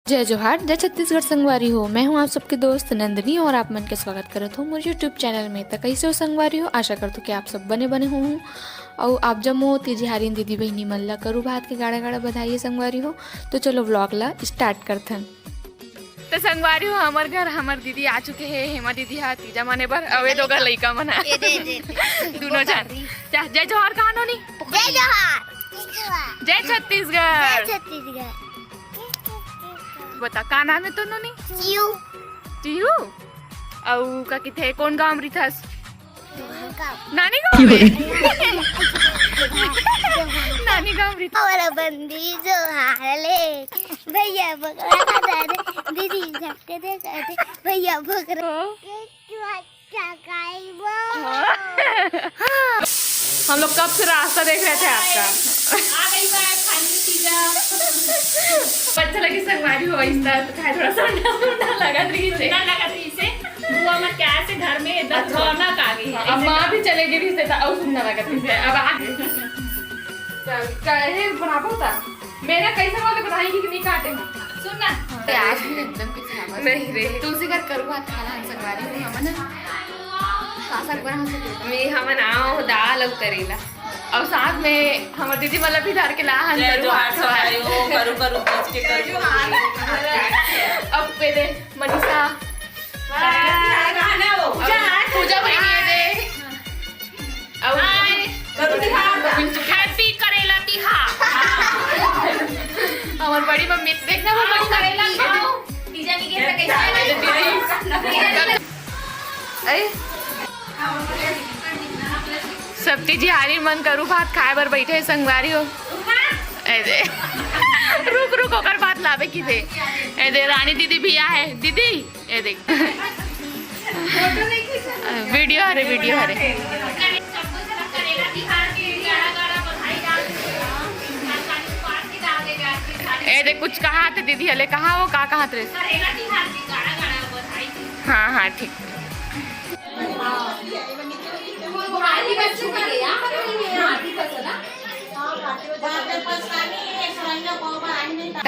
जय जोहार, जय छत्तीसगढ़ संगवारी हो। मैं हूं आप सबके दोस्त नंदनी और आप मन के स्वागत करत हो मोर यूट्यूब चैनल में। तो कैसे हो संगवारी हो, आशा करतो कि आप सब बने बने हो और आप जमो तिजहारी दीदी बहनी मन ला करू भात के गाड़ा गाड़ा बधाई संगवारी हो। तो चलो व्लॉग ला स्टार्ट करथन। तो संगवारी हो हमार घर हमार दीदी आ चुके हैं। हेमा दीदी हा तीजा माने बर अवे दोगा लइका मन दोनों जान जय जोहार कहानो नी जय जोहार, जय छत्तीसगढ़। जय छत्तीसगढ़। बता का नाम है तो नी चिऊ चिऊ औ का किथे कौन गांव रिथस नानी गांव नानी गांव रिथ और बंदी जोहार ले भैया बकरा दे दीदी झटके दे दे भैया बकरा हम लोग कब से रास्ता देख रहे थे आपका। आ गई मैं खाने बच्चा लगी संगवारी हो इसका तो खाए थोड़ा सा लगा रही से बुआ मैं क्या से घर में इधर रौनक आ गई है। अब माँ भी चलेगी रिश्ते था और सुनना लगा रही से अब आ कहे बराबर था मेरा कैसा वाले बताएंगे कि नहीं काटे हो सुनना आज भी एकदम कुछ नहीं रे तुलसी घर करू बात खाना हम संगवारी में हमन सासक बना सकते मैं हमन आओ दाल और करेला और साथ में हमारे दीदी मतलब भी धर के ला हम करू करू पूछ के करू अब पे दे मनीषा पूजा बहनी है दे अब करू तिहार हैप्पी करेला तिहार हमार बड़ी मम्मी देखना वो बड़ी करेला खाओ तीजा नहीं के कैसे अरे सब तीजी हारी मन करू भात खाए बर बैठे संगवारी हो ऐसे रुक रुक होकर बात लावे की थे ऐसे रानी दीदी भी है दीदी ये देख वीडियो हरे ए देख कुछ कहा थे दीदी हले कहा वो का कहा थे हाँ हाँ ठीक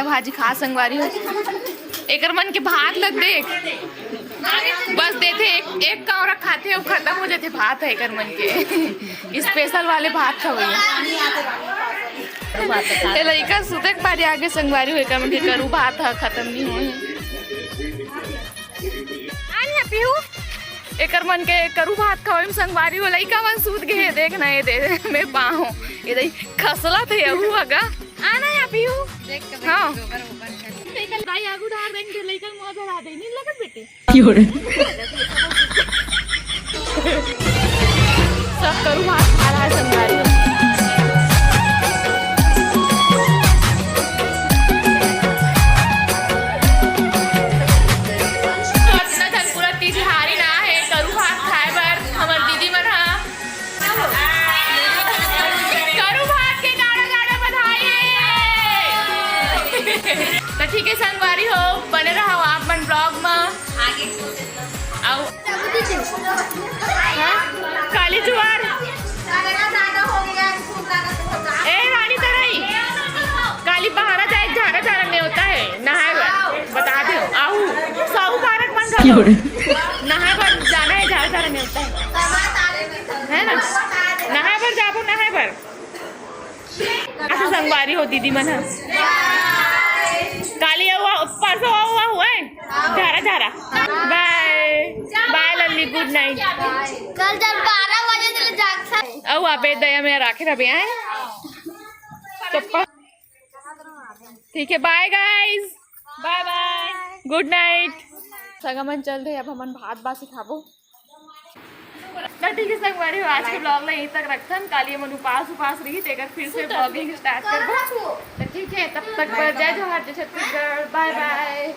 भाजी खा संगवारी हो एक मन के भात लग देख बस देते एक कावरा खाते हो खत्म हो जाते भात है एक मन के स्पेशल वाले भात खाओ लइका सुते के पारी आगे संगवारी हो एक मन के करू भात है खत्म नहीं हो हैप्पी हो एक मन के करू भात खाओ संगवारी हो लइका मन सूत गए देख ना ये दे मैं पाहूं ये दे खसला थे अहू अगा आना या पीहू हां भाई आगू धार देन के लइका मुंह धरा दे नहीं लगत बेटे क्यों सब करू भात खा रहा है संगवारी ठीक है संगवारी हो बने रहो आप मन ब्लॉग में आगे आओ काली जुआर ए रानी तरई काली पहाड़ा जाए झाड़ा झाड़ा में होता है नहाए बता दो आओ साहू पारक मन खाओ नहाए पर जाना है झाड़ा झाड़ा में होता है ना नहाए पर जाओ नहाए पर अच्छा संगवारी हो दीदी मन काली हुआ परसों हुआ है झारा झारा बाय बाय लल्ली गुड नाइट कल जब 12 बजे तक जाग सकते औ आपे दया में राखे रबे हैं तो ठीक है bye guys bye bye good night सगमन चल रहे अब हमन भात बासी खाबो तो ठीक है संगवारी हो आज के ब्लॉग ला यहीं तक रखथन काली मन उपास रही तेकर फिर से ब्लॉगिंग स्टार्ट करबो तो ठीक है तब तक जय जोहार जय छत्तीसगढ़ बाय बाय।